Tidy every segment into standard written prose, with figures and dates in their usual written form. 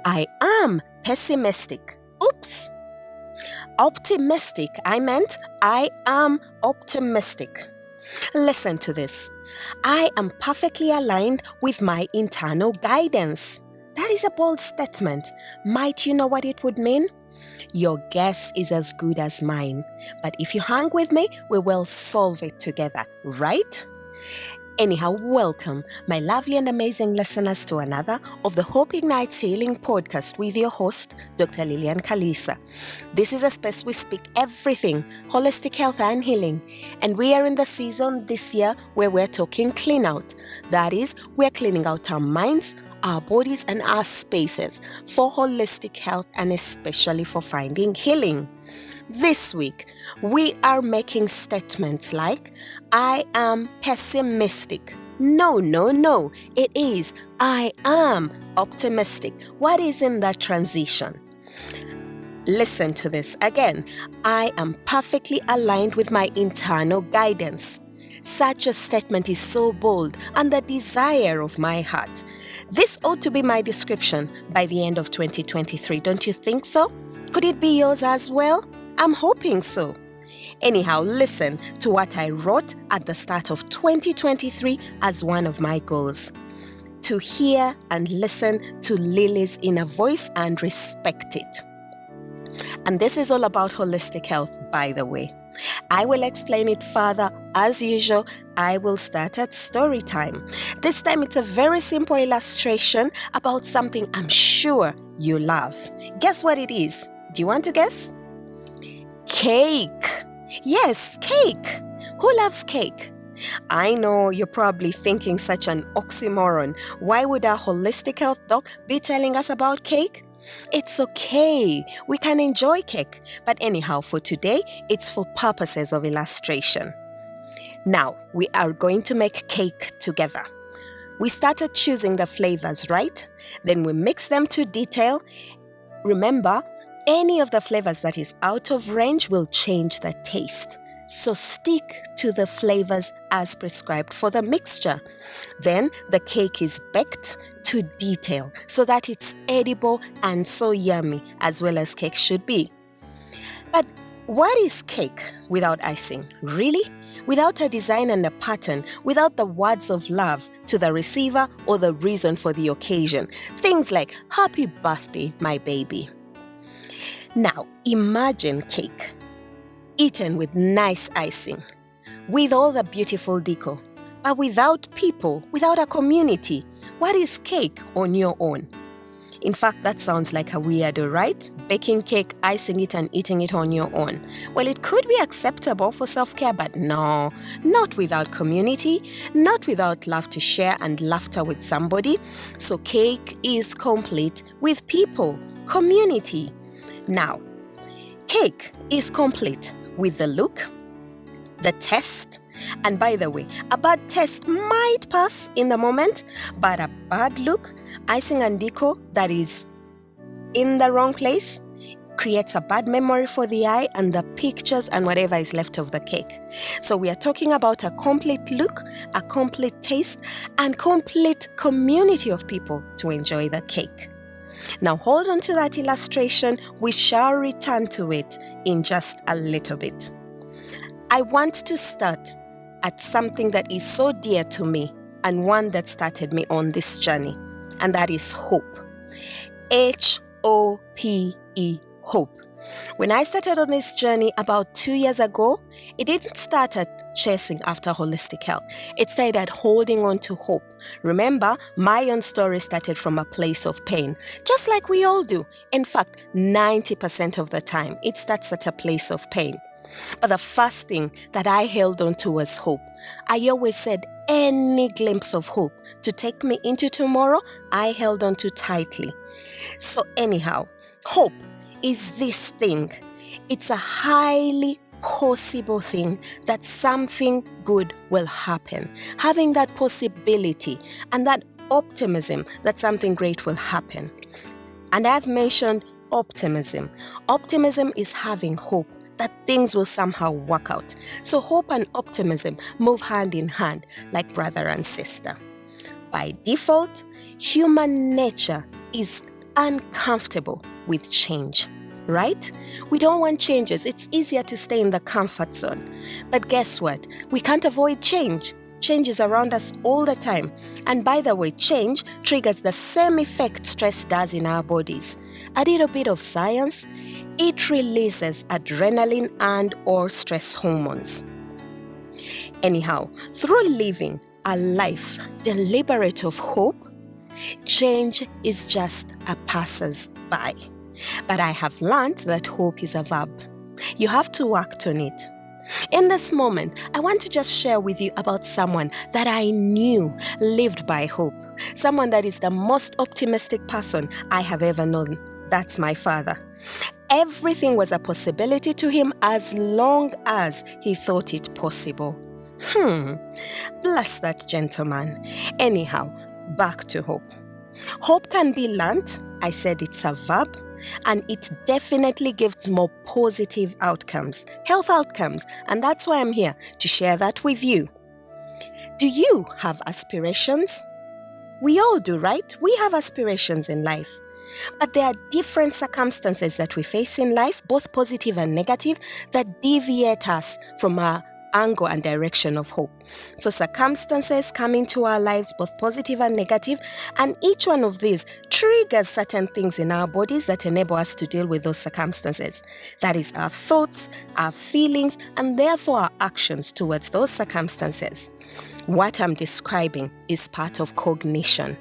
I am pessimistic. Oops. Optimistic. I am optimistic. Listen to this. I am perfectly aligned with my internal guidance. That is a bold statement. Might you know what it would mean? Your guess is as good as mine. But if you hang with me, we will solve it together, right? Anyhow, welcome, my lovely and amazing listeners, to another of the Hope Ignites Healing podcast with your host, Dr. Lillian Kalisa. This is a space we speak everything holistic health and healing. And we are in the season this year where we're talking clean out. That is, we're cleaning out our minds, our bodies, and our spaces for holistic health and especially for finding healing. This week, we are making statements like, I am pessimistic. No. It is, I am optimistic. What is in that transition? Listen to this again. I am perfectly aligned with my internal guidance. Such a statement is so bold and the desire of my heart. This ought to be my description by the end of 2023. Don't you think so? Could it be yours as well? I'm hoping so. Anyhow, listen to what I wrote at the start of 2023 as one of my goals. To hear and listen to Lily's inner voice and respect it. And this is all about holistic health, by the way. I will explain it further. As usual, I will start at story time. This time it's a very simple illustration about something I'm sure you love. Guess what it is? Do you want to guess? Cake. Yes, cake. Who loves cake? I know you're probably thinking such an oxymoron. Why would our holistic health doc be telling us about cake? It's okay. We can enjoy cake. But anyhow, for today, it's for purposes of illustration. Now, we are going to make cake together. We started choosing the flavors, right? Then we mix them to detail. Remember, any of the flavors that is out of range will change the taste. So stick to the flavors as prescribed for the mixture. Then the cake is baked to detail so that it's edible and so yummy as well as cake should be. But what is cake without icing? Really? Without a design and a pattern, without the words of love to the receiver or the reason for the occasion. Things like, happy birthday, my baby. Now, imagine cake, eaten with nice icing, with all the beautiful decor, but without people, without a community. What is cake on your own? In fact, that sounds like a weirdo, right? Baking cake, icing it, and eating it on your own. Well, it could be acceptable for self-care, but no, not without community, not without love to share and laughter with somebody. So cake is complete with people, community. Now, cake is complete with the look, the taste, and by the way, a bad taste might pass in the moment, but a bad look, icing and decor that is in the wrong place creates a bad memory for the eye and the pictures and whatever is left of the cake. So we are talking about a complete look, a complete taste, and complete community of people to enjoy the cake. Now hold on to that illustration. We shall return to it in just a little bit. I want to start at something that is so dear to me and one that started me on this journey, and that is hope. H-O-P-E, hope. When I started on this journey about 2 years ago, it didn't start at chasing after holistic health. It started at holding on to hope. Remember, my own story started from a place of pain, just like we all do. In fact, 90% of the time, it starts at a place of pain. But the first thing that I held on to was hope. I always said any glimpse of hope to take me into tomorrow, I held on to tightly. So anyhow, hope is this thing. It's a highly possible thing that something good will happen. Having that possibility and that optimism that something great will happen. And I've mentioned optimism. Optimism is having hope that things will somehow work out. So hope and optimism move hand in hand like brother and sister. By default, human nature is uncomfortable with change, right? We don't want changes. It's easier to stay in the comfort zone. But guess what? We can't avoid change. Change is around us all the time. And by the way, change triggers the same effect stress does in our bodies. A little bit of science, it releases adrenaline and or stress hormones. Anyhow, through living a life deliberate of hope, change is just a passers-by. But I have learned that hope is a verb. You have to act on it. In this moment, I want to just share with you about someone that I knew lived by hope. Someone that is the most optimistic person I have ever known. That's my father. Everything was a possibility to him as long as he thought it possible. Bless that gentleman. Anyhow, back to hope. Hope can be learnt. I said it's a verb, and it definitely gives more positive outcomes, health outcomes, and that's why I'm here to share that with you. Do you have aspirations? We all do, right? We have aspirations in life. But there are different circumstances that we face in life, both positive and negative, that deviate us from our angle and direction of hope. So circumstances come into our lives, both positive and negative, and each one of these triggers certain things in our bodies that enable us to deal with those circumstances. That is our thoughts, our feelings, and therefore our actions towards those circumstances. What I'm describing is part of cognition.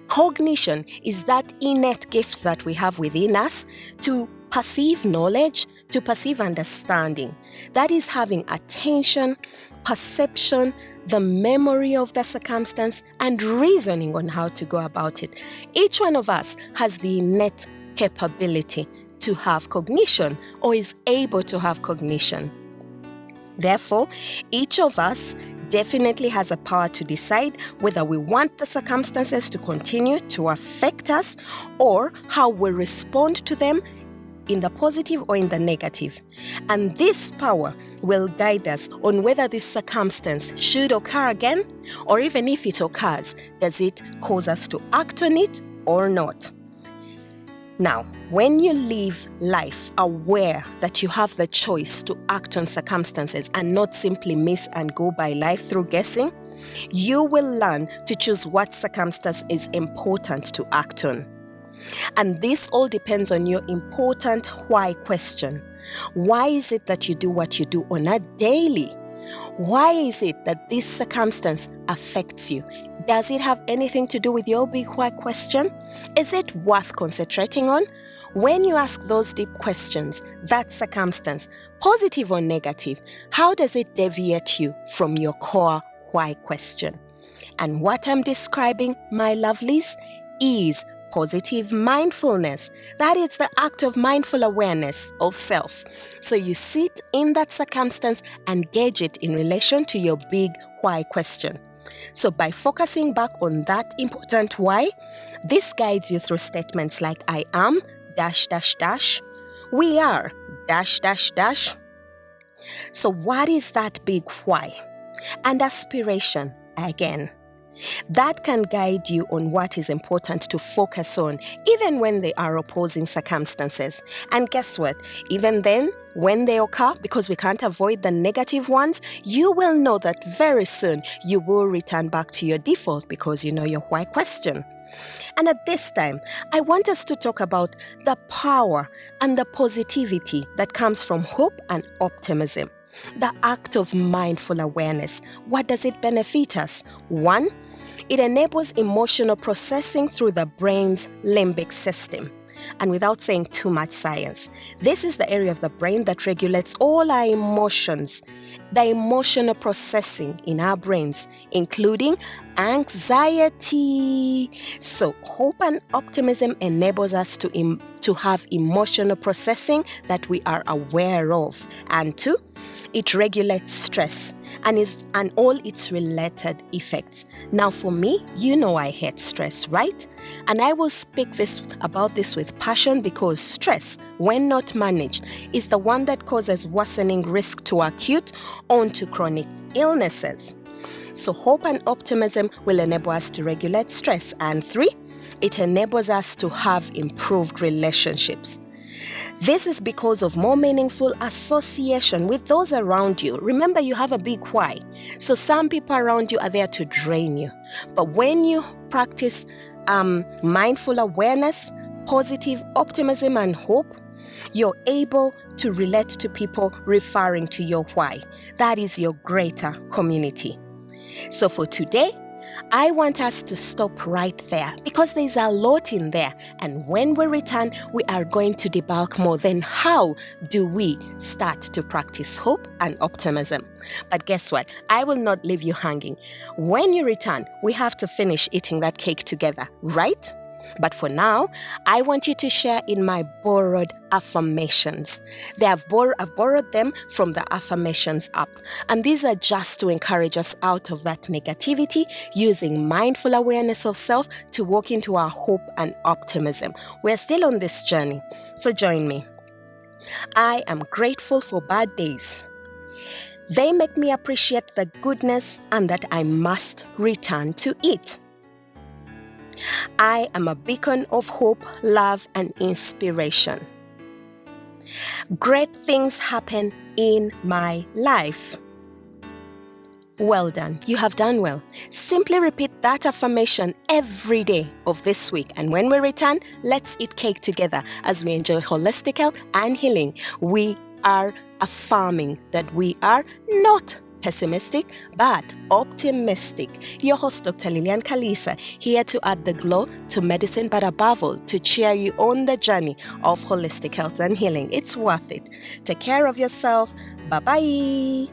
Cognition is that innate gift that we have within us to perceive knowledge, to perceive understanding. That is having attention, perception, the memory of the circumstance, and reasoning on how to go about it. Each one of us has the innate capability to have cognition or is able to have cognition. Therefore, each of us definitely has a power to decide whether we want the circumstances to continue to affect us or how we respond to them in the positive or in the negative. And this power will guide us on whether this circumstance should occur again, or even if it occurs, does it cause us to act on it or not? Now, when you live life aware that you have the choice to act on circumstances and not simply miss and go by life through guessing, you will learn to choose what circumstance is important to act on. And this all depends on your important why question. Why is it that you do what you do on a daily? Why is it that this circumstance affects you? Does it have anything to do with your big why question? Is it worth concentrating on? When you ask those deep questions, that circumstance, positive or negative, how does it deviate you from your core why question? And what I'm describing, my lovelies, is positive mindfulness. That is the act of mindful awareness of self. So you sit in that circumstance and gauge it in relation to your big why question. So by focusing back on that important why, this guides you through statements like I am ... we are ... So what is that big why? And aspiration again. That can guide you on what is important to focus on, even when there are opposing circumstances. And guess what? Even then, when they occur, because we can't avoid the negative ones, you will know that very soon you will return back to your default because you know your why question. And at this time, I want us to talk about the power and the positivity that comes from hope and optimism. The act of mindful awareness. What does it benefit us? 1, it enables emotional processing through the brain's limbic system. And without saying too much science, this is the area of the brain that regulates all our emotions, the emotional processing in our brains, including anxiety. So hope and optimism enables us to have emotional processing that we are aware of. And 2, it regulates stress and all its related effects. Now for me, you know I hate stress, right? And I will speak about this with passion because stress, when not managed, is the one that causes worsening risk to acute on to chronic illnesses. So hope and optimism will enable us to regulate stress. And 3, it enables us to have improved relationships. This is because of more meaningful association with those around you. Remember, you have a big why. So some people around you are there to drain you. But when you practice mindful awareness, positive optimism, and hope, you're able to relate to people referring to your why. That is your greater community. So for today, I want us to stop right there because there's a lot in there. And when we return, we are going to debunk more. Then how do we start to practice hope and optimism? But guess what? I will not leave you hanging. When you return, we have to finish eating that cake together, right? But for now, I want you to share in my borrowed affirmations. I've borrowed them from the affirmations app. And these are just to encourage us out of that negativity, using mindful awareness of self to walk into our hope and optimism. We're still on this journey, so join me. I am grateful for bad days. They make me appreciate the goodness and that I must return to it. I am a beacon of hope, love, and inspiration. Great things happen in my life. Well done. You have done well. Simply repeat that affirmation every day of this week. And when we return, let's eat cake together as we enjoy holistic health and healing. We are affirming that we are not pessimistic, but optimistic. Your host, Dr. Lilian Kalisa, here to add the glow to medicine, but above all, to cheer you on the journey of holistic health and healing. It's worth it. Take care of yourself. Bye-bye.